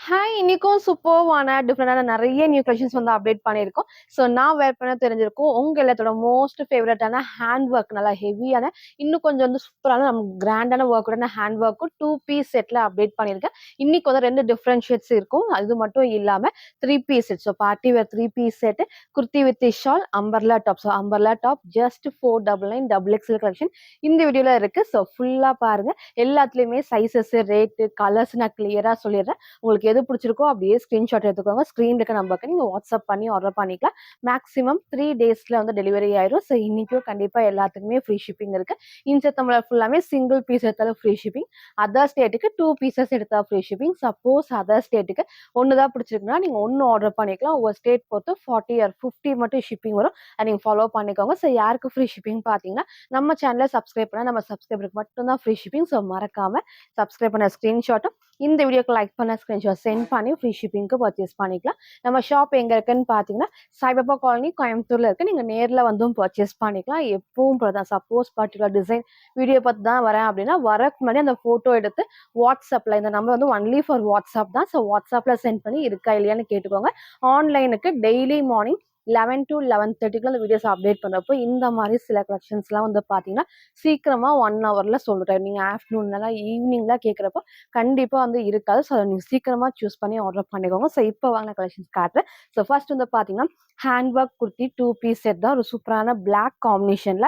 Hi! இன்னைக்கும் சூப்பர்வான டிஃபரெண்டான நெறைய new collections வந்து அப்டேட் பண்ணியிருக்கோம். ஸோ நான் வேர் பண்ண தெரிஞ்சிருக்கும். உங்க எல்லாத்தோட மோஸ்ட் ஃபேவரட்டான ஹேண்ட் ஒர்க் நல்லா ஹெவியான, இன்னும் கொஞ்சம் வந்து சூப்பரான நமக்கு கிராண்டான ஒர்க்குடான ஹேண்ட் ஒர்க்கும் 2 பீஸ் செட்ல அப்டேட் பண்ணியிருக்கேன். இன்னைக்கு வந்து 2 டிஃபரெண்ட் ஷேட்ஸ் இருக்கும். அது மட்டும் இல்லாம 3 piece set. So party wear 3 piece set, kurti with shawl, umbrella top. So umbrella top just 499 double XL collection இந்த வீடியோல இருக்கு. ஸோ ஃபுல்லா பாருங்க. எல்லாத்துலயுமே சைஸஸ், ரேட், கலர்ஸ் நான் கிளியரா சொல்லிடுறேன். உங்களுக்கு எது பிடிச்சிருக்கோ அப்படியே ஸ்கிரீன்ஷாட் எடுத்துக்கோங்க. ஸ்க்ரீன்ல இருக்க நம்பருக்கு நீங்க வாட்ஸ்அப் பண்ணி ஆர்டர் பண்ணிக்கலாம். மேக்ஸிமம் 3 டேஸ்ல வந்து டெலிவரி ஆயிரும். ஸோ இன்னைக்கும் கண்டிப்பா எல்லாத்துக்குமே ஃப்ரீ ஷிப்பிங் இருக்கு. இன்செட் தமிழர் ஃபுல்லாமே சிங்கிள் பீஸ் எடுத்தாலும் ஃப்ரீ ஷிப்பிங். அதர் ஸ்டேட்டுக்கு 2 பீசஸ் எடுத்தா ஃப்ரீ ஷிப்பிங். சப்போஸ் அதர் ஸ்டேட்டுக்கு ஒன்று தான் பிடிச்சிருக்குன்னா நீங்க ஒன்று ஆர்டர் பண்ணிக்கலாம். ஒவ்வொரு ஸ்டேட் பொறுத்து 40 ஆர் 50 மட்டும் ஷிப்பிங் வரும். அதை நீங்க ஃபாலோ பண்ணிக்கோங்க. ஸோ யாருக்கு ஃப்ரீ ஷிப்பிங் பார்த்தீங்கன்னா நம்ம சேனலை சப்ஸ்கிரைப் பண்ணா நம்ம சப்ஸ்கிரைபருக்கு மட்டும் தான் ஃப்ரீ ஷிப்பிங். ஸோ மறக்காம சப்ஸ்கிரைப் பண்ண ஸ்கிரீன்ஷாட்டும் இந்த வீடியோக்கு லைக் பண்ண ஸ்கிரீன்ஷாட் சென்ட் பண்ணி ஃப்ரீ ஷிப்பிங்க்கு பர்ச்சேஸ் பண்ணிக்கலாம். நம்ம ஷாப் எங்க இருக்குன்னு பார்த்தீங்கன்னா சாய்பாபா காலனி கோயம்புத்தூர்ல இருக்கு. நீங்க நேர்ல வந்தும் பர்ச்சேஸ் பண்ணிக்கலாம். எப்பவும் தான் சப்போஸ் பர்டிகுலர் டிசைன் வீடியோ பார்த்து தான் வரேன் அப்படின்னா வரக்கு முன்னாடி அந்த போட்டோ எடுத்து வாட்ஸ்அப்ல இந்த நம்பர் வந்து ஒன்லி ஃபார் வாட்ஸ்அப் தான். ஸோ வாட்ஸ்அப்ல சென்ட் பண்ணி இருக்கா இல்லையான்னு கேட்டுக்கோங்க. ஆன்லைனுக்கு டெய்லி மார்னிங் 11 to 11:30 அந்த வீடியோஸ் அப்டேட் பண்றப்போ இந்த மாதிரி சில கலெக்ஷன்ஸ்லாம் வந்து பார்த்தீங்கன்னா சீக்கிரமா 1 ஹவர்ல சொல்லிட்டேன். நீங்க ஆஃப்டர்நூன்லாம் ஈவினிங்லாம் கேட்குறப்போ கண்டிப்பா வந்து இருக்காது. ஸோ நீங்க சீக்கிரமா சூஸ் பண்ணி ஆர்டர் பண்ணிக்கோங்க. ஸோ இப்போ வாங்கின கலெக்ஷன்ஸ் காட்டுறேன். ஸோ ஃபர்ஸ்ட் வந்து பார்த்தீங்கன்னா hand work kurti 2 piece set தான். ஒரு சூப்பரான பிளாக் காம்பினேஷன்ல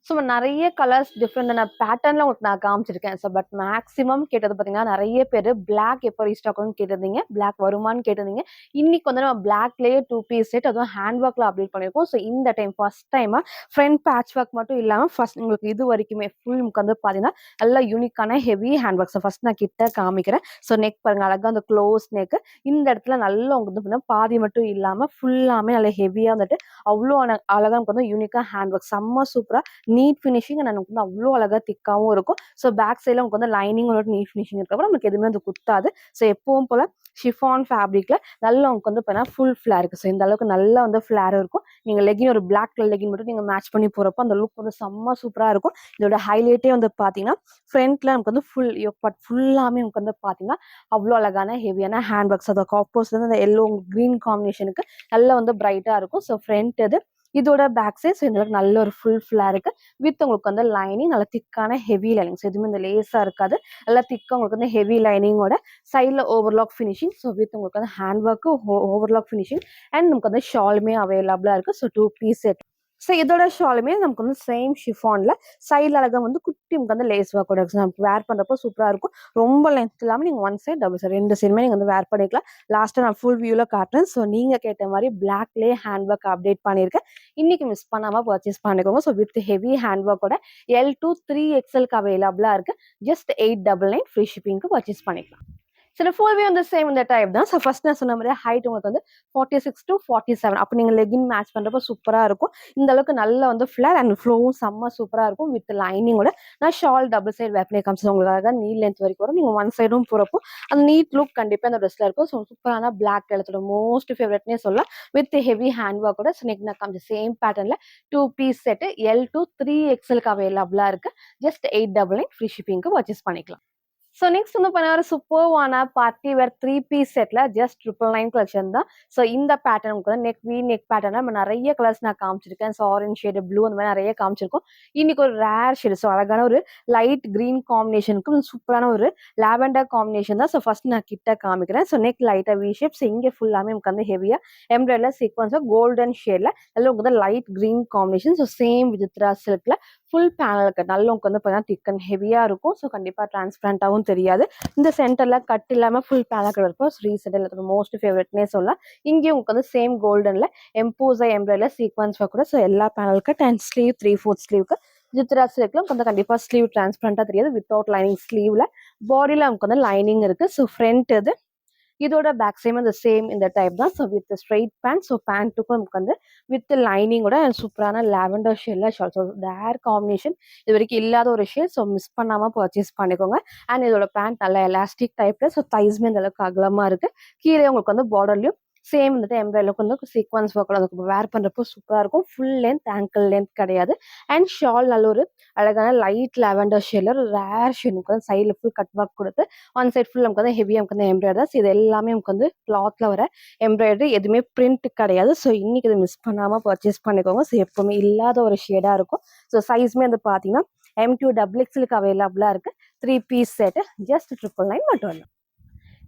ஸோ நெறைய கலர்ஸ் டிஃப்ரெண்டான பேட்டர்ன்ல உங்களுக்கு நான் காமிச்சிருக்கேன். ஸோ பட் மேக்ஸிமம் கேட்டது பார்த்தீங்கன்னா, நெறைய பேரு பிளாக் எப்போ ரீஸ்டாக் ஆகும்னு கேட்டிருந்தீங்க. பிளாக் வருமான்னு கேட்டிருந்தீங்க. இன்னைக்கு வந்து நம்ம பிளாக்லயே 2 பீஸ் செட் அதுவும் ஹேண்ட் ஒர்க்ல அப்டேட் பண்ணியிருக்கோம். ஸோ இந்த டைம் ஃபர்ஸ்ட் டைமா ஃப்ரண்ட் பேட்ச் ஒர்க் மட்டும் இல்லாம ஃபர்ஸ்ட் உங்களுக்கு இது வரைக்குமே ஃபுல் வந்து பார்த்தீங்கன்னா, நல்லா யூனிக்கான heavy hand work. So first நான் கிட்ட காமிக்கிறேன். ஸோ நெக் பாருங்க அழகா அந்த க்ளோஸ் நெக். இந்த இடத்துல நல்லா உங்களுக்கு வந்து பார்த்தீங்கன்னா, பாதி மட்டும் இல்லாம ஃபுல்லாமே நல்லா ஹெவியா வந்துட்டு அவ்ளோ அழகா நமக்கு வந்து யூனிக்கா ஹேண்ட் ஒர்க் செம்ம சூப்பரா நீட் ஃபினிஷிங் நமக்கு வந்து அவ்வளோ அழகா திக்காவும் இருக்கும். ஸோ பேக் சைட்ல உங்களுக்கு வந்து லைனிங்கோட நீட் ஃபினிஷிங் இருக்கப்போ நமக்கு எதுவுமே வந்து குத்தாது. ஸோ எப்பவும் போல ஷிஃபான் ஃபேப்ரிக்ல நல்லா உங்களுக்கு வந்து பார்த்தீங்கன்னா ஃபுல் ஃபிளேர் இருக்கு. ஸோ இந்த அளவுக்கு நல்லா வந்து ஃபிளேர் இருக்கும். நீங்க லெகின் ஒரு பிளாக் கலர் லெகின் மட்டும் நீங்க மேட்ச் பண்ணி போறப்போ அந்த லுக் வந்து செம்ம சூப்பரா இருக்கும். இதோட ஹைலைட்டே வந்து பார்த்தீங்கன்னா ஃப்ரண்ட்ல நமக்கு வந்து ஃபுல் பட் ஃபுல்லாமே நமக்கு வந்து பார்த்தீங்கன்னா அவ்வளோ அழகான ஹெவியான ஹேண்ட் ஒர்க்ஸ். அதோட ஆப்போசிட் வந்து அந்த எல்லோ கிரீன் காம்பினேஷனுக்கு நல்லா வந்து பிரைட்டா இருக்கும். ஸோ ஃப்ரண்ட் இது இதோட பேக் சைட் இந்த அளவுக்கு நல்ல ஒரு ஃபுல் ஃபிளேர் இருக்கு. வித் உங்களுக்கு வந்து லைனிங் நல்லா திக்கான ஹெவி லைனிங்ஸ் எதுவுமே இந்த லேஸா இருக்காது. நல்லா திக்கா உங்களுக்கு வந்து ஹெவி லைனிங்கோட சைட்ல ஓவர்லாக் ஃபினிஷிங். ஸோ வித் உங்களுக்கு வந்து hand work overlock finishing and நமக்கு வந்து ஷாலுமே அவைலபிளா இருக்கு. So 2 piece set. ஸோ இதோட ஷாலுமே நமக்கு வந்து சேம் ஷிஃபான்ல சைட்ல அழகா வந்து குட்டி நமக்கு வந்து லேஸ் ஒர்க் கூட இருக்கு. நமக்கு வேர் பண்றப்போ சூப்பரா இருக்கும். ரொம்ப லென்த் இல்லாம நீங்க ஒன் சைட் டபுள் சைட் 2 சைடுமே நீங்க வந்து வேர் பண்ணிக்கலாம். லாஸ்ட்டா நான் ஃபுல் வியூல காட்டுறேன். ஸோ நீங்க கேட்ட மாதிரி பிளாக்லயே ஹேண்ட் ஒர்க் அப்டேட் பண்ணியிருக்கேன். இன்னைக்கு மிஸ் பண்ணாம பர்ச்சேஸ் பண்ணிக்கோங்க. ஸோ வித் ஹெவி ஹேண்ட் ஒர்க்கோட L to 3XLக்கு அவைலபிளா இருக்கு. ஜஸ்ட் 899 ஃப்ரீ ஷிப்பிங்க்கு பர்ச்சேஸ் பண்ணிக்கலாம். சில ஃபுல் வியூ வந்து சேம் இந்த டைப் தான். ஸோ ஃபர்ஸ்ட் நான் சொன்ன மாதிரி ஹைட் உங்களுக்கு வந்து 46 to 47 அப்போ நீங்க லெகின் மேட்ச் பண்றப்போ சூப்பரா இருக்கும். இந்த அளவுக்கு நல்லா வந்து ஃபிளேர் அண்ட் ஃப்ளோவும் செம்ம சூப்பரா இருக்கும். வித் லைனிங்கோட நான் ஷால் டபுள் சைடு வேர் பண்ணி காமிச்சேன். உங்களுக்காக நீ லென்த் வரைக்கும் வரும். நீங்க ஒன் சைடும் போறப்போ அந்த நீட் லுக் கண்டிப்பா அந்த ட்ரெஸ்ல இருக்கும். ஸோ சூப்பரான பிளாக் கலத்தோட மோஸ்ட் ஃபேவரட்னே சொல்லலாம். வித் ஹெவி ஹேண்ட் ஒர்க்கோட ஸ்னெக் நான் காமிச்ச சேம் பேட்டர்ன்ல 2 பீஸ் செட் L to 3XLக்கு அவைலபிளா இருக்கு. ஜஸ்ட் 899 ஃப்ரீ ஷிப்பிங்க்கு பர்ச்சேஸ் பண்ணிக்கலாம். ஸோ நெக்ஸ்ட் வந்து பார்த்தீங்கன்னா, ஒரு சூப்பர்வான பார்ட்டி வேர் 3 பீஸ் செட்ல ஜஸ்ட் 999 கலெக்ஷன் தான். ஸோ இந்த பேட்டர்ன் உங்களுக்கு வந்து நெக் பேட்டர்னா நம்ம நிறைய கலர்ஸ் நான் காமிச்சிருக்கேன். ஸோ ஆரஞ்ச் ஷேடு, ப்ளூ அந்த மாதிரி நிறைய காமிச்சிருக்கோம். இன்னைக்கு ஒரு ரேர் ஷேடு ஸோ அழகான ஒரு லைட் கிரீன் காம்பினேஷனுக்கு சூப்பரான ஒரு லாவெண்டர் காம்பினேஷன் தான். ஸோ ஃபர்ஸ்ட் நான் கிட்ட காமிக்கிறேன். ஸோ நெக் லைட்டா வி ஷேப். ஸோ இங்கே ஃபுல்லாமே நமக்கு வந்து ஹெவியா எம்ப்ராய்டர்ல சீக்வன்ஸா கோல்டன் ஷேட்ல நல்ல உங்களுக்கு வந்து light green combination. So same Vichitra சில்க்ல ஃபுல் பேனல் கட் நல்ல உங்களுக்கு வந்து பார்த்தீங்கன்னா திக் அண்ட் ஹெவியா இருக்கும். ஸோ கண்டிப்பா டிரான்ஸ்பரண்டாகவும் தெரியாது. இந்த சென்டர்ல கட் இல்லாம ஃபுல் பேனல் கட் இருக்கும். ரீசெண்ட் எனக்கு மோஸ்ட் ஃபேவரட்னே சொல்லலாம். இங்கேயும் உங்களுக்கு வந்து சேம் கோல்டன்ல எம்போசா எம்ப்ராய்டர்ல சீக்வன்ஸ் ஒர்க் கூட. ஸோ எல்லா பேனல் கட் அண்ட் ஸ்லீவ் 3/4 ஸ்லீவ்க்கு ஜித்ரா சில்க்ல கொஞ்சம் கண்டிப்பா ஸ்லீவ் டிரான்ஸ்பரண்டா தெரியாது. வித்தவுட் லைனிங் ஸ்லீவ்ல பாடியில நமக்கு வந்து லைனிங் இருக்கு. ஸோ ஃப்ரண்ட் இது இதோட பேக் சைடும் அந்த சேம் இந்த டைப் தான். So with straight pant. So பேண்ட்டுக்கும் நமக்கு வந்து வித் லைனிங்கோட சூப்பரான லாவெண்டர் ஷேட்ல ஷார்ட். ஸோ டேர் காம்பினேஷன் இது வரைக்கும் இல்லாத ஒரு ஷேட். ஸோ மிஸ் பண்ணாம பர்ச்சேஸ் பண்ணிக்கோங்க. அண்ட் இதோட பேண்ட் நல்ல எலாஸ்டிக் டைப்ல. ஸோ தைஸ்மே இந்த அளவுக்கு அகலமா இருக்கு. கீழே உங்களுக்கு வந்து பார்டர்லயும் சேம் வந்துட்டு எம்ப்ராய்டரிக்கு வந்து சீக்வன்ஸ் ஒர்க்கோட அதுக்கு வேர் பண்றப்போ சூப்பரா இருக்கும். ஃபுல் லென்த் ஆங்கிள் லென்த் கிடையாது. அண்ட் ஷால் நல்ல ஒரு அழகான லைட் லாவெண்டர் ஷேட்ல ஒரு ரேர் ஷேட் நமக்கு வந்து சைடுல ஃபுல் கட் ஒர்க் கொடுத்து ஒன் சைட் ஃபுல் நமக்கு வந்து ஹெவியா நமக்கு வந்து எம்ப்ராய்டர்ஸ் இது எல்லாமே நமக்கு வந்து கிளாத்ல வர எம்ப்ராய்டரி எதுவுமே பிரிண்ட் கிடையாது. ஸோ இன்னைக்கு இதை மிஸ் பண்ணாம பர்ச்சேஸ் பண்ணிக்கோங்க. ஸோ எப்பவுமே இல்லாத ஒரு ஷேடா இருக்கும். ஸோ சைஸ்மே வந்து பாத்தீங்கன்னா M2 டபுள் எக்ஸ்எலுக்கு அவைலபிளா இருக்கு. 3 பீஸ் செட் ஜஸ்ட் 999 மட்டும்.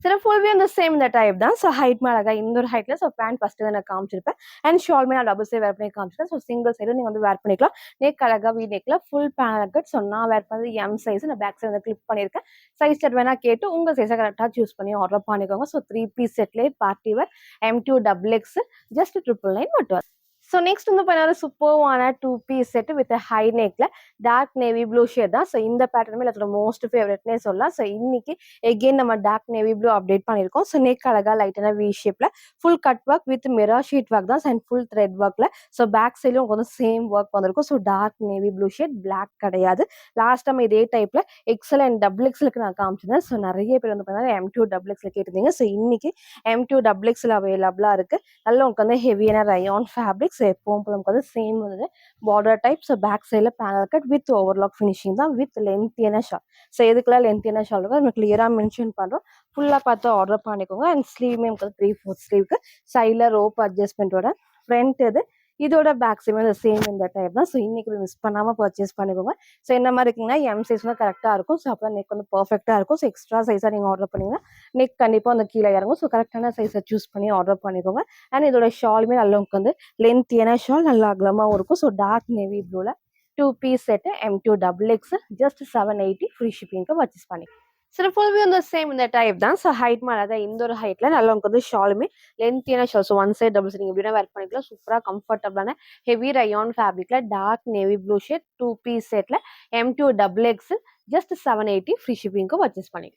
சில ஃபுல்வே அந்த சேம் இந்த டைப் தான். ஸோ ஹைட் அழகா இந்த ஒரு ஹைட்ல ஸோ பேண்ட் ஃபர்ஸ்ட் நான் காமிச்சிருப்பேன். அண்ட் ஷால்மே நான் டபுள் சைடு வேர் பண்ணி காமிச்சிருக்கேன். ஸோ சிங்கிள் சைடு நீங்க வந்து வேர் பண்ணிக்கலாம். நெக் அழகா வி நெக்ல ஃபுல் பேண்ட். ஸோ நான் வேர் பண்ணது M சைஸ். நான் பேக் சைடு வந்து கிளிப் பண்ணியிருக்கேன். சைஸ் செட் வேணா கேட்டு உங்க சைஸை கரெக்டாக சூஸ் பண்ணி ஆர்டர் பண்ணிக்கோங்க. ஸோ 3 பீஸ் செட்லேயே party wear M2 double X just 999 மட்டும். ஸோ நெக்ஸ்ட் வந்து பார்த்தீங்கன்னா சூப்பர்வான 2 பீஸ் செட் வித் ஹை நெக்ல டார்க் நேவி ப்ளூ ஷேட் தான். ஸோ இந்த பேட்டர்னுமே என்னோட மோஸ்ட் ஃபேவரட்னே சொல்லலாம். ஸோ இன்னைக்கு எகெயின் நம்ம டார்க் நேவி ப்ளூ அப்டேட் பண்ணியிருக்கோம். ஸோ நெக் அழகா லைட்டான வி ஷேப்ல full cut work with mirror sheet work தான் அண்ட் ஃபுல் த்ரெட் ஒர்க்ல. ஸோ பேக் சைட்லயும் உங்களுக்கு வந்து சேம் ஒர்க் வந்திருக்கும். So dark navy blue shade black கிடையாது. லாஸ்ட் டைம் இதே டைப்ல எக்ஸல் அண்ட் டபுள் எக்ஸ்எலுக்கு நான் காமிச்சிருந்தேன். ஸோ நிறைய பேர் வந்து பார்த்தீங்கன்னா M2 டபுள் எக்ஸ்எல் கேட்டிருந்தீங்க. ஸோ இன்னைக்கு M2 டபுள் எக்ஸ்எல் அவைலபிளா இருக்கு. நல்ல உங்களுக்கு வந்து ஹெவியான ரயான் ஃபேப்ரிக்ஸ் எப்பவும் போல நமக்கு வந்து சேம் வந்து பார்டர் டைப். ஸோ பேக் சைடில் panel cut with overlock finishing தான் வித் லென்த்தியான ஷால். ஸோ எதுக்குலாம் லென்த்தியான ஷால் இருக்கோ நம்ம கிளியராக மென்ஷன் பண்ணுறோம். ஃபுல்லாக பார்த்து ஆர்டர் பண்ணிக்கோங்க. அண்ட் ஸ்லீவ்மே நமக்கு 3/4 ஸ்லீவ்க்கு சைடில் ரோப் அட்ஜஸ்ட்மெண்ட்டோட ஃப்ரண்ட் இது இதோட பேக் சைடுமே சேம் இந்த டைப் தான். ஸோ இன்னைக்கு மிஸ் பண்ணாமல் பர்ச்சேஸ் பண்ணிக்கோங்க. ஸோ என்ன மாதிரி இருக்குங்கன்னா M சைஸ் வந்து கரெக்டாக இருக்கும். ஸோ அப்போ நெக் வந்து பர்ஃபெக்டாக இருக்கும். ஸோ எக்ஸ்ட்ரா சைஸாக நீங்கள் ஆர்டர் பண்ணிங்கன்னா நெக் கண்டிப்பாக அந்த கீழே இறங்கும். ஸோ கரெக்டான சைஸை சூஸ் பண்ணி ஆர்டர் பண்ணிக்கோங்க. அண்ட் இதோட ஷாலுமே நல்லவங்களுக்கு வந்து லென்த்தியான ஷால் நல்லா அகலமாகவும் இருக்கும். ஸோ டார்க் நேவி ப்ளூவில் 2 piece set M2 double X just 780 free ஷிப்பிங்க்கு பர்ச்சேஸ் பண்ணி. சில ஃபுல்வே வந்து சேம் இந்த டைப் தான். ஸோ ஹைட் மேலே தான் இந்த ஒரு ஹைட்ல நல்லா உங்களுக்கு வந்து ஷாலுமே லென்த்தியான shawl. So one side double side நீங்கள் எப்படின்னா வேர் பண்ணிக்கலாம். சூப்பராக கம்ஃபர்டபுளான ஹெவி ரயான் ஃபேப்ரிக்ல dark navy blue shade 2 piece செட்ல M2 double X just 780 free ஷிப்பிங்க்கு பர்ச்சேஸ் பண்ணி.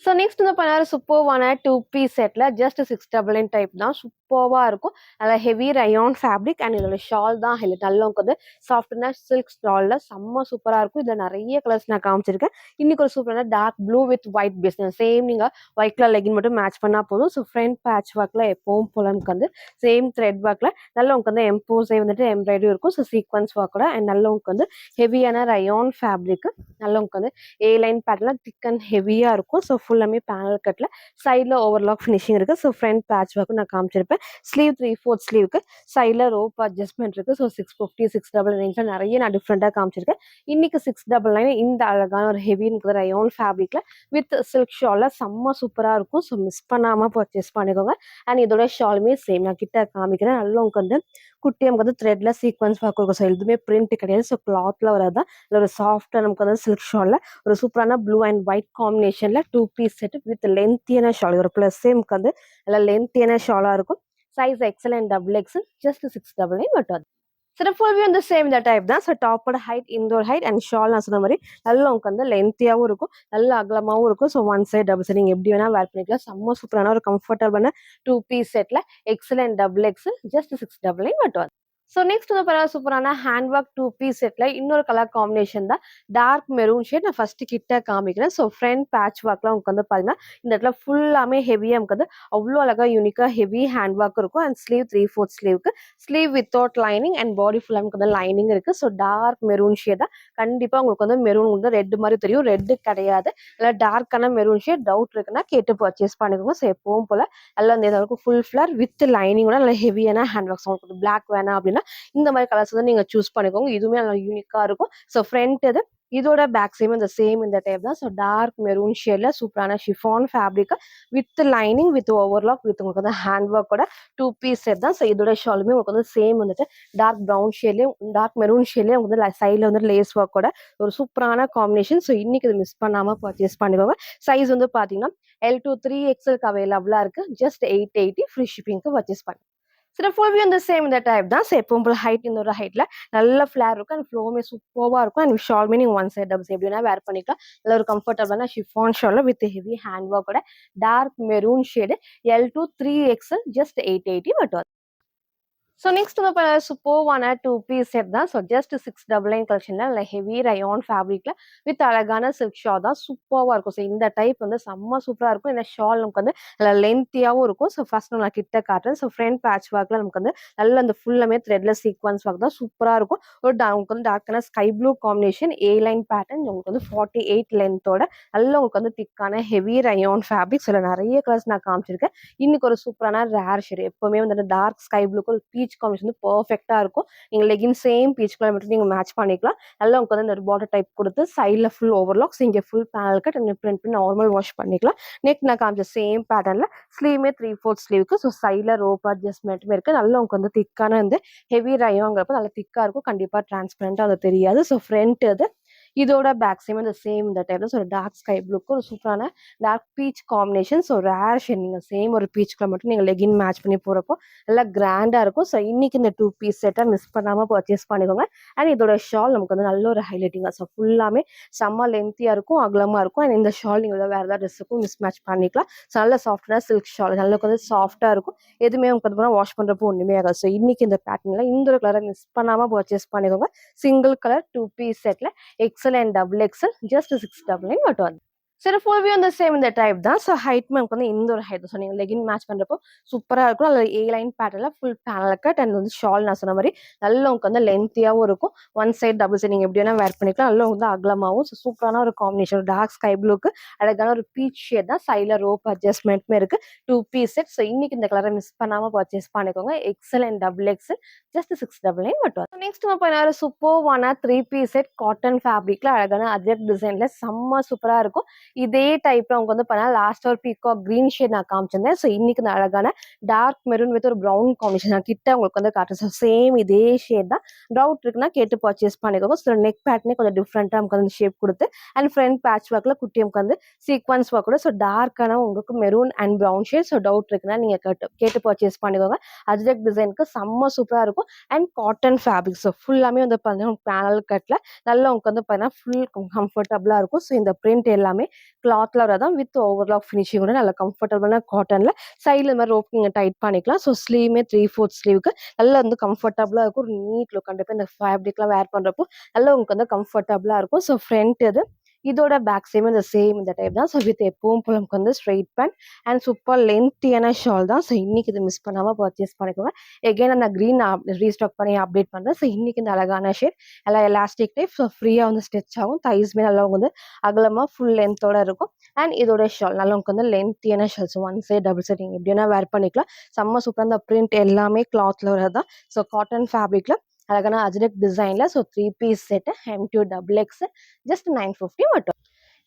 ஸோ நெக்ஸ்ட் வந்து பார்த்தீங்கன்னா சூப்பர்வான 2 பீஸ் செட்ல ஜஸ்ட் 699 டைப் தான். சூப்பர்வா இருக்கும். நல்லா ஹெவி ரயான் ஃபேப்ரிக் அண்ட் இதோட ஷால் தான் ஹைலைட். நல்லா வந்து சாஃப்ட்னா சில்க் ஸ்டால்ல செம்ம சூப்பரா இருக்கும். இதுல நிறைய கலர்ஸ் நான் காமிச்சிருக்கேன். இன்னைக்கு ஒரு சூப்பரான dark blue with white base same நீங்க ஒயிட் கலர் லெகின் மட்டும் மேட்ச் பண்ணா போதும். ஸோ ஃப்ரண்ட் பேட்ச் ஒர்க்ல எப்பவும் போல நமக்கு வந்து சேம் த்ரெட் ஒர்க்ல நல்ல உங்களுக்கு வந்து எம்போஸே வந்துட்டு எம்ப்ராய்டரி இருக்கும். ஸோ சீக்வன்ஸ் ஒர்க்கோட அண்ட் நல்ல உங்களுக்கு வந்து ஹெவியான ரயான் ஃபேப்ரிக் நல்ல உங்களுக்கு வந்து A லைன் பேட்டர்ல திக் அண்ட் ஹெவியா இருக்கும். ஸோ ஃபுல்லாமே பேனல் கட்ல சைடில் ஓவர்லாக் ஃபினிஷிங் இருக்கு. ஸோ ஃப்ரண்ட் பேட்ச் ஒர்க்கும் நான் காமிச்சிருப்பேன். ஸ்லீவ் 3/4 ஸ்லீவுக்கு சைடில் ரோப் அட்ஜஸ்ட்மெண்ட் இருக்கு. ஸோ 650 699 நிறைய நான் டிஃப்ரெண்டாக காமிச்சிருக்கேன். இன்னைக்கு 699 இந்த அழகான ஒரு ஹெவி ரயான் ஃபேப்ரிக்ல வித் சில்க் ஷால்ல செம்ம சூப்பரா இருக்கும். ஸோ மிஸ் பண்ணாம பர்ச்சேஸ் பண்ணிக்கோங்க. அண்ட் இதோட ஷாலுமே சேம் நான் கிட்ட காமிக்கிறேன். நல்லா உங்களுக்கு வந்து குட்டி நமக்கு வந்து த்ரெட்ல சீக்வன்ஸ் ஒர்க் இருக்கும். ஸோ எதுவுமே பிரிண்ட் கிடையாது. ஸோ கிளாத்ல வரதான் ஒரு சாஃப்டா நமக்கு வந்து சில்க் ஷால்ல ஒரு சூப்பரான ப்ளூ அண்ட் ஒயிட் காம்பினேஷன்ல 2 பீஸ் செட் வித் லென்த்தியான ஷால். ஒரு பிளஸ் நமக்கு வந்து நல்லா லென்த்தியான ஷாலா இருக்கும். Size XL and double X just 699 மட்டும். சில ஃபுல்வே வந்து சேம் இந்த டைப் தான். ஸோ டாப்போட ஹைட் இந்த ஒரு ஹைட் அண்ட் ஷால் நான் சொன்ன மாதிரி நல்லா உங்களுக்கு வந்து லென்த்தியாகவும் இருக்கும். நல்ல அகலமாகவும் இருக்கும். So one side double side நீங்கள் எப்படி வேணா வேர் பண்ணிக்கலாம். செம்ம சூப்பரான ஒரு கம்ஃபர்டபுளான 2 பீஸ் செட்ல XL and double X just 699 மட்டும். ஸோ நெக்ஸ்ட் வந்து பார்த்தா சூப்பரான ஹேண்ட் ஒர்க் 2 பீஸ் செட்ல இன்னொரு கலர் காம்பினேஷன் தான் டார்க் மெரூன் ஷேட். நான் ஃபர்ஸ்ட் கிட்ட காமிக்கிறேன். ஸோ ஃப்ரண்ட் பேட்ச் ஒர்க்லாம் உங்களுக்கு வந்து பார்த்தீங்கன்னா இந்த இடத்துல ஃபுல்லாமே ஹெவியாக நமக்கு வந்து அவ்வளோ அழகாக யூனிக்காக ஹெவி ஹேண்ட் ஒர்க் இருக்கும். அண்ட் ஸ்லீவ் 3/4 ஸ்லீவுக்கு sleeve without lining and body ஃபுல்லாக நமக்கு வந்து லைனிங் இருக்கு. ஸோ டார்க் மெரூன் ஷேட் தான். கண்டிப்பாக உங்களுக்கு வந்து மெரூன் வந்து ரெட் மாதிரி தெரியும். ரெட்டு கிடையாது. இல்லை டார்க்கான மெரூன் ஷேட் டவுட் இருக்குன்னா கேட்டு பர்ச்சேஸ் பண்ணிக்கோங்க. ஸோ எப்பவும் போல நல்லா இந்த அளவுக்கு ஃபுல் ஃபிளர் வித் லைனிங்கோட நல்லா ஹெவியான ஹேண்ட் ஒர்க்ஸ் உங்களுக்கு பிளாக் வேணாம் அப்படின்னா இந்த மாதிரி கலர்ஸ் வந்து நீங்க சூஸ் பண்ணிக்கோங்க. இதுவுமே நல்லா யூனிக்கா இருக்கும். ஸோ ஃப்ரண்ட் இது இதோட பேக் சைடும் இந்த சேம் இந்த டைப் தான். ஸோ டார்க் மெரூன் ஷேட்ல சூப்பரான chiffon fabric with lining with overlock with உங்களுக்கு வந்து ஹேண்ட் ஒர்க்கோட 2 பீஸ் செட் தான். ஸோ இதோட ஷாலுமே உங்களுக்கு வந்து சேம் வந்துட்டு டார்க் ப்ரௌன் ஷேட்லயும் டார்க் மெரூன் ஷேட்லயும் உங்களுக்கு வந்து சைட்ல வந்து லேஸ் ஒர்க்கோட ஒரு சூப்பரான காம்பினேஷன். ஸோ இன்னைக்கு இது மிஸ் பண்ணாம பர்ச்சேஸ் பண்ணிக்கோங்க. சைஸ் வந்து பாத்தீங்கன்னா L2 3XL அவைலபிளா இருக்கு. ஜஸ்ட் 880 ஃப்ரீ ஷிப்பிங்க்கு பர்ச்சேஸ் பண்ணி. சில ஃபுல்வே வந்து சேம் இந்த டைப் தான். ஸோ எப்பவும் போல ஹைட் இன்னொரு ஹைட்ல நல்ல ஃபிளேர் இருக்கும். அண்ட் ஃப்ளோமே சூப்பராக இருக்கும். அண்ட் ஷால்மே நீங்கள் ஒன் சைட் டபுள் எப்படின்னா வேர் பண்ணிக்கலாம். நல்ல ஒரு கம்ஃபர்டபுளான chiffon shawl with heavy hand ஒர்க்கோட dark maroon shade L2 3XL just 880 மட்டும். ஸோ நெக்ஸ்ட் வந்து பார்த்தீங்கன்னா சூப்பர்வான 2 பீஸ் செட் தான். ஸோ ஜஸ்ட் 699 கலெக்ஷன்ல நல்ல ஹெவி ரயான் ஃபேப்ரிக்ல வித் அழகான சில்க் ஷால் தான் சூப்பர்வா இருக்கும். ஸோ இந்த டைப் வந்து செம்ம சூப்பரா இருக்கும். இந்த ஷால் நமக்கு வந்து நல்ல லென்த்தியாவும் இருக்கும். ஸோ ஃபர்ஸ்ட் நான் கிட்ட காட்டுறேன். ஸோ ஃப்ரண்ட் பேட்ச் ஒர்க்ல நமக்கு வந்து நல்ல அந்த ஃபுல்லாமே த்ரெட்ல சீக்வன்ஸ் ஒர்க் தான் சூப்பரா இருக்கும். ஒரு உங்களுக்கு வந்து டார்க்கான ஸ்கை ப்ளூ காம்பினேஷன் ஏ லைன் பேட்டர்ன் உங்களுக்கு வந்து 48 லென்த்தோட நல்ல உங்களுக்கு வந்து திக்கான ஹெவி ரயான் ஃபேப்ரிக். சில நிறைய கலர்ஸ் நான் காமிச்சிருக்கேன். இன்னைக்கு ஒரு சூப்பரான ரேர் ஷேட் எப்பவுமே வந்து டார்க் ஸ்கை ப்ளூக்கு ஒரு பீச் காம்பினேஷன் வந்து பெர்ஃபெக்ட்டா இருக்கும். நீங்க லெகின் சேம் பீச் கலர் மட்டும் நீங்க மேட்ச் பண்ணிக்கலாம். நல்லா உங்களுக்கு வந்து இந்த பார்டர் டைப் கொடுத்து சைட்ல ஃபுல் ஓவர்லாக்ஸ் இங்க full panel cut and print பண்ணி நார்மல் வாஷ் பண்ணிக்கலாம். நெக் நான் காமிச்ச சேம் பேட்டர்ன்ல ஸ்லீவ்மே 3/4 ஸ்லீவுக்கு ஸோ சைட்ல ரோப் அட்ஜஸ்ட்மெண்ட்டுமே இருக்கு. நல்லா உங்களுக்கு வந்து திக்கான வந்து ஹெவி ரயோங்கிறப்ப நல்லா திக்கா இருக்கும். கண்டிப்பா டிரான்ஸ்பரண்டா அது தெரியாது. ஸோ ஃப்ரண்ட் இது இதோட பேக் சைடும் இந்த சேம் இந்த டைப்ல ஸோ டார்க் ஸ்கை ப்ளூக்கு ஒரு சூப்பரான dark peach combination. So rare shade நீங்க சேம் ஒரு பீச் கலர் மட்டும் நீங்க லெகின் மேட்ச் பண்ணி போறப்போ நல்லா கிராண்டா இருக்கும். ஸோ இன்னைக்கு இந்த 2 பீஸ் செட்டை மிஸ் பண்ணாம பர்ச்சேஸ் பண்ணிக்கோங்க. அண்ட் இதோட ஷால் நமக்கு வந்து நல்ல ஒரு ஹைலைட்டிங்கா ஸோ ஃபுல்லாமே செம்ம லென்த்தியா இருக்கும், அகலமா இருக்கும். அண்ட் இந்த ஷால் நீங்க வேற ஏதாவது ட்ரெஸ்ஸுக்கும் மிஸ் மேட்ச் பண்ணிக்கலாம். ஸோ நல்ல சாஃப்டான சில்க் ஷால் நல்லா வந்து சாஃப்டா இருக்கும். எதுவுமே உங்களுக்கு வந்து வாஷ் பண்றப்போ ஒண்ணுமே ஆகாது. ஸோ இன்னைக்கு இந்த பேட்டர்ன்ல இந்த ஒரு கலரை மிஸ் பண்ணாம பர்ச்சேஸ் பண்ணிக்கோங்க. சிங்கிள் கலர் 2 பீஸ் செட்ல XL and double XL just 699 மட்டும் வந்து. சரி ஃபுல் வியூ வந்து சேம் இந்த டைப் தான். ஸோ ஹைட் நமக்கு வந்து இந்த ஒரு ஹைட் ஸோ நீங்கள் லெகின் மேட்ச் பண்ணுறப்போ சூப்பராக இருக்கும். அதில் ஏ லைன் பேட்டர்ல ஃபுல் பேனல் கட் அண்ட் வந்து ஷால் நான் சொன்ன மாதிரி நல்ல உங்களுக்கு வந்து லென்த்தியாகவும் இருக்கும். ஒன் சைட் டபுள் சைட் நீங்கள் எப்படி வேணால் வேர் பண்ணிக்கலாம். நல்ல வந்து அகலமாகவும் ஸோ சூப்பரான ஒரு காம்பினேஷன். டார்க் ஸ்கை ப்ளூக்கு அழகான ஒரு பீச் ஷேட் தான். சைடில் ரோப் அட்ஜஸ்ட்மெண்ட்டுமே இருக்குது. 2 பீஸ் செட். ஸோ இன்னைக்கு இந்த கலரை மிஸ் பண்ணாமல் பர்ச்சேஸ் பண்ணிக்கோங்க. XL and double XL just 699 மட்டும். நெக்ஸ்ட் நம்ம சூப்பர்வான 3 பீஸ் செட் காட்டன் ஃபேப்ரிக்ல அழகான அஜெட் டிசைன்ல செம்ம சூப்பராக இருக்கும். இதே டைப்ல அவங்க வந்து பண்ணா லாஸ்ட் ஒரு பீகாக் கிரீன் ஷேட் நான் காமிச்சிருந்தேன். ஸோ இன்னைக்கு இந்த அழகான டார்க் மெரூன் வித் ஒரு ப்ரௌன் காம்பினேஷன் நான் கிட்ட உங்களுக்கு வந்து காட்டுறேன். ஸோ சேம் இதே ஷேட் தான். டவுட் இருக்குன்னா கேட்டு பர்ச்சேஸ் பண்ணிக்கோங்க. ஸோ நெக் பேட்டர்னே கொஞ்சம் டிஃப்ரெண்ட்டாக நமக்கு வந்து ஷேப் கொடுத்து அண்ட் ஃப்ரண்ட் பேட்ச் ஒர்க்ல குட்டி நமக்கு வந்து சீக்வன்ஸ் ஒர்க் கூட ஸோ டார்க்கான உங்களுக்கு maroon and brown shade. So doubt இருக்குன்னா நீங்க கேட்டு பர்ச்சேஸ் பண்ணிக்கோங்க. அஜ்ரக் டிசைனுக்கு செம்ம சூப்பரா இருக்கும் அண்ட் காட்டன் ஃபேப்ரிக். ஸோ ஃபுல்லாமே வந்து பார்த்தீங்கன்னா பேனல் கட்ல நல்லா உங்களுக்கு வந்து பார்த்தீங்கன்னா ஃபுல் கம்ஃபர்டபுளா இருக்கும். ஸோ இந்த பிரிண்ட் எல்லாமே கிளாத்ல வரதான் வித் ஓவர்லாக் ஃபினிஷிங் கூட நல்ல கம்ஃபர்டபுளான காட்டன்ல சைடில் இந்த மாதிரி ரோப் நீங்க டைட் பண்ணிக்கலாம். ஸோ ஸ்லீவ்மே 3/4 ஸ்லீவுக்கு நல்லா வந்து கம்ஃபர்டபுளா இருக்கும். ஒரு நீட் லுக் கண்டிப்பா இந்த ஃபேப்ரிக்லாம் வேர் பண்றப்போ நல்லா உங்களுக்கு வந்து கம்ஃபர்டபுளா இருக்கும். ஸோ ஃப்ரண்ட் இது இதோட பேக் சைடும் இந்த சேம் இந்த டைப் தான். ஸோ வித் எப்பவும் போல நமக்கு வந்து ஸ்ட்ரெயிட் பேண்ட் அண்ட் சூப்பர் லென்த்தியான ஷால் தான். ஸோ இன்னைக்கு இது மிஸ் பண்ணாம பர்ச்சேஸ் பண்ணிக்கோங்க. எகைன் அந்த க்ரீன் ரீஸ்டாக் பண்ணி அப்டேட் பண்றேன். ஸோ இன்னைக்கு இந்த அழகான ஷேட் எல்லாம் எலாஸ்டிக் டைப். ஸோ ஃப்ரீயா வந்து ஸ்டிச் ஆகும். தைஸ்மே நல்லா வந்து அகலமா ஃபுல் லென்த்தோட இருக்கும். அண்ட் இதோட ஷால் நல்லா உங்களுக்கு வந்து லென்த்தியான shawl. So one side double side நீங்க எப்படி வேணா வேர் பண்ணிக்கலாம். செம்ம சூப்பராக இந்த பிரிண்ட் எல்லாமே கிளாத்ல வரதான். ஸோ காட்டன் ஃபேப்ரிக்ல அழகான அஜ்ரக் டிசைன்ல so 3 piece set M2 double X just 950 மட்டும்.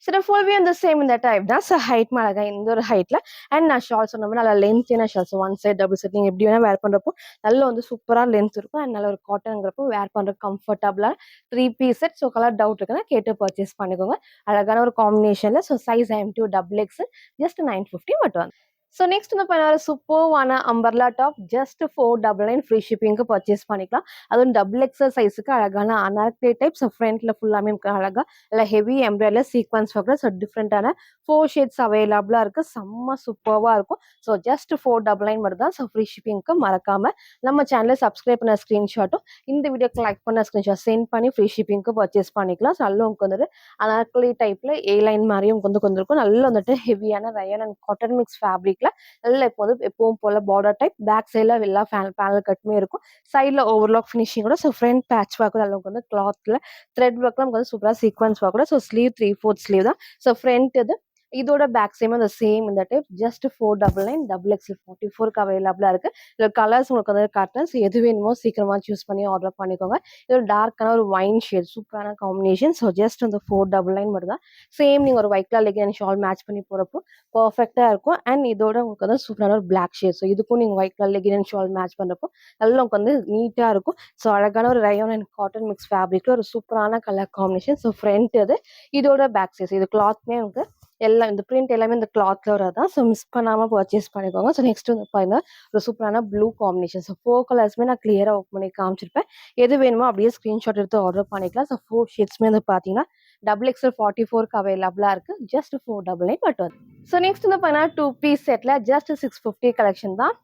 சரி ஃபுல் வியூ இந்த சேம் இந்த டைப் தான். ஸோ ஹைட் அழகா இந்த ஒரு ஹைட்ல அண்ட் நான் ஷால் சொன்ன மாதிரி நல்லா லென்த்தியான shawl. So one side double side நீங்க எப்படி வேணா வேர் பண்றப்போ நல்லா வந்து சூப்பரா லென்த் இருக்கும் அண்ட் நல்ல ஒரு காட்டன்ங்கிறப்போ வேர் பண்ற கம்ஃபர்டபுளா 3 piece set. So colour doubt இருக்குன்னா கேட்டு பர்ச்சேஸ் பண்ணிக்கோங்க. அழகான ஒரு காம்பினேஷன்ல so size M2 double X just 950 மட்டும். ஸோ நெக்ஸ்ட் வந்து பார்த்தீங்கன்னா சூப்பர்வான அம்பர்லா டாப் ஜஸ்ட் 499 ஃப்ரீ ஷிப்பிங்க்கு பர்ச்சேஸ் பண்ணிக்கலாம். அதுவும் டபுள் எக்ஸல் சைஸுக்கு அழகான அனார்கலி டைப். ஸோ ஃப்ரண்ட்ல ஃபுல்லாமே அழகா இல்லை ஹெவி எம்ப்ராய்டரியில் சீக்வன்ஸ் ஒர்க்ல ஸோ டிஃப்ரெண்டான 4 ஷேட்ஸ் அவைலபிளாக இருக்கு. செம்ம சூப்பர்வா இருக்கும். ஸோ ஜஸ்ட் 499 மட்டும் தான். ஸோ ஃப்ரீ ஷிப்பிங்க்கு மறக்காம நம்ம சேனலை சப்ஸ்கிரைப் பண்ண ஸ்க்ரீன்ஷாட்டும் இந்த வீடியோக்கு லைக் பண்ண ஸ்க்ரீன்ஷாட் சென்ட் பண்ணி ஃப்ரீ ஷிப்பிங்க்கு பர்ச்சேஸ் பண்ணிக்கலாம். ஸோ நல்ல உங்களுக்கு வந்துட்டு அனார்கலி டைப்ல ஏ லைன் மாதிரியும் உங்களுக்கு வந்துருக்கும். நல்லா வந்துட்டு ஹெவியான ரயன் அண்ட் காட்டன் மிக்ஸ் ஃபேப்ரிக்ல நல்லா இப்போ வந்து எப்பவும் போல பார்டர் டைப் பேக் சைட்ல எல்லா பேனல் கட்டுமே இருக்கும். சைட்ல ஓவர்லாக் ஃபினிஷிங்கோட ஸோ ஃப்ரண்ட் பேட்ச் ஒர்க் அளவுக்கு வந்து கிளாத்ல த்ரெட் ஒர்க்லாம் நமக்கு வந்து சூப்பரா சீக்வன்ஸ் ஒர்க் கூட ஸோ ஸ்லீவ் 3/4 ஸ்லீவ் தான். ஸோ ஃப்ரண்ட் இது இதோட பேக் சைடும் அந்த சேம் இந்த டைப் ஜஸ்ட் 499 டபுள் எக்ஸ் 44க்கு அவைலபிளா இருக்கு. இதுல கலர்ஸ் உங்களுக்கு வந்து காட்டுறேன். ஸோ எது வேணுமோ சீக்கிரமா சூஸ் பண்ணி ஆர்டர் பண்ணிக்கோங்க. இது ஒரு டார்க்கான ஒரு வைன் ஷேட் சூப்பரான காம்பினேஷன். ஸோ ஜஸ்ட் அந்த 499 மட்டும் தான். சேம் நீங்க ஒரு white colour legging shawl match பண்ணி போறப்போ பர்ஃபெக்டா இருக்கும். அண்ட் இதோட உங்களுக்கு வந்து சூப்பரான ஒரு பிளாக் ஷேட். ஸோ இதுக்கும் நீங்க white colour legging shawl match பண்றப்போ நல்லா உங்களுக்கு வந்து நீட்டா இருக்கும். ஸோ அழகான ஒரு ரயான் அண்ட் காட்டன் மிக்ஸ் ஃபேப்ரிக்ல ஒரு சூப்பரான கலர் காம்பினேஷன். ஸோ ஃப்ரண்ட் இது இதோட பேக் சைஸ் இது கிளாத்மே உங்களுக்கு எல்லாம் இந்த பிரிண்ட் எல்லாமே இந்த கிளாத்ல வரதான். ஸோ மிஸ் பண்ணாம பர்ச்சேஸ் பண்ணிக்கோங்க. ஸோ நெக்ஸ்ட் வந்து பாருங்க ஒரு சூப்பரான ப்ளூ காம்பினேஷன். ஸோ 4 கலர்ஸ்மே நான் கிளியரா ஓப்பன் பண்ணி காமிச்சிருப்பேன். எது வேணுமோ அப்படியே ஸ்கிரீன்ஷாட் எடுத்து ஆர்டர் பண்ணிக்கலாம். ஸோ 4 ஷேட்ஸ்மே வந்து பாத்தீங்கன்னா டபுள் எக்ஸ்எல் 44க்கு அவைலபிளா இருக்கு. ஜஸ்ட் 499 மட்டும். ஸோ நெக்ஸ்ட் வந்து பாத்தீங்கன்னா 2 பீஸ் செட்ல ஜஸ்ட் 650 கலெக்ஷன் தான்.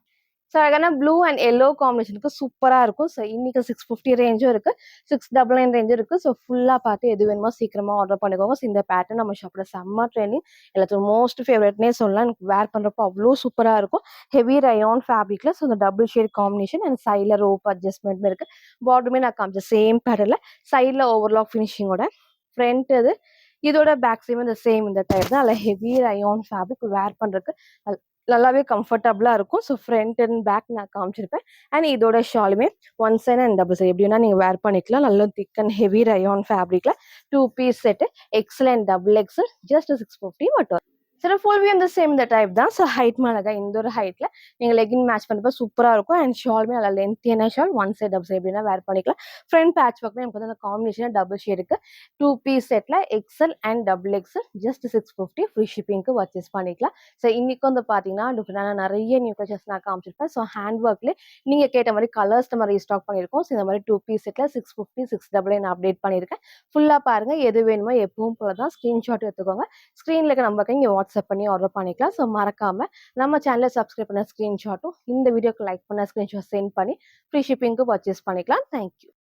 ஸோ அழகான ப்ளூ அண்ட் எல்லோ காம்பினேஷனுக்கு சூப்பரா இருக்கும். ஸோ இன்னைக்கு 650 ரேஞ்சும் இருக்கு, 699 ரேஞ்சும் இருக்கு. ஸோ ஃபுல்லா பார்த்து எது வேணுமோ சீக்கிரமா ஆர்டர் பண்ணிக்கோங்க. ஸோ இந்த பேட்டர்ன் நம்ம ஷாப்ல செம்ம ட்ரெண்டிங், எல்லாத்துக்கும் மோஸ்ட் ஃபேவரட்னே சொல்லலாம். எனக்கு வேர் பண்றப்போ அவ்வளோ சூப்பரா இருக்கும். ஹெவி ரயான் ஃபேப்ரிக்ல ஸோ இந்த டபுள் ஷேட் காம்பினேஷன் அண்ட் சைடில் ரோப் அட்ஜஸ்ட்மெண்ட் இருக்கு. பார்டருமே நான் காமிச்ச சேம் பேட்டர்ல சைடில் ஓவர்லாக் ஃபினிஷிங்கோட ஃப்ரண்ட் இது. இதோட பேக் சைடும் இந்த சேம் இந்த டைப் தான். அதில் ஹெவி ரயான் ஃபேப்ரிக் வேர் பண்றதுக்கு நல்லாவே கம்ஃபர்டபுளா இருக்கும். ஸோ ஃப்ரண்ட் அண்ட் பேக் நான் காமிச்சிருப்பேன். அண்ட் இதோட ஷாலுமே one side and double side எப்படின்னா நீங்கள் வேர் பண்ணிக்கலாம். நல்ல திக் அண்ட் ஹெவி ரயான் ஃபேப்ரிக்ல 2 piece set XL and double XL just 650 மட்டும். சரி ஃபுல் வியூ அந்த சேம் இந்த டைப் தான். ஸோ ஹைட் மேலகா இந்த ஒரு ஹைட்ல நீங்க லெகின் மேட்ச் பண்ணுறப்ப சூப்பரா இருக்கும். அண்ட் ஷாலுமே நல்லா லென்த்தியான shawl, one side double side எப்படின்னா வேர் பண்ணிக்கலாம். ஃப்ரண்ட் பேட்ச் ஒர்க்ல எனக்கு வந்து அந்த காம்பினேஷன் டபுள் ஷேட் இருக்கு. 2 பீஸ் செட்ல XL and double XL just 650 free ஷிப்பிங்க்கு பர்ச்சேஸ் பண்ணிக்கலாம். ஸோ இன்னைக்கு வந்து பாத்தீங்கன்னா டிஃப்ரெண்டான நிறைய நியூ கலெக்ஷன்ஸ் நான் காமிச்சிருப்பேன். ஸோ ஹேண்ட் ஒர்க்ல நீங்க கேட்ட மாதிரி கலர்ஸ் நம்ம ரீஸ்டாக் பண்ணியிருக்கோம். ஸோ இந்த மாதிரி 2 பீஸ் செட்ல 650 699 நான் அப்டேட் பண்ணியிருக்கேன். ஃபுல்லா பாருங்க, எது வேணுமோ எப்பவும் போல தான் ஸ்கிரீன்ஷாட் எடுத்துக்கோங்க. ஸ்க்ரீன்ல இருக்க நம்பருக்கு இங்கே வாட்ஸ்அப் பண்ணி ஆர்டர் பண்ணிக்கலாம். ஸோ மறக்காம நம்ம சேனலை சப்ஸ்கிரைப் பண்ண ஸ்க்ரீன்ஷாட்டும் இந்த வீடியோக்கு லைக் பண்ண ஸ்க்ரீன்ஷாட் சென்ட் பண்ணி ஃப்ரீ ஷிப்பிங்க்கு பர்ச்சேஸ் பண்ணிக்கலாம். தேங்க்யூ.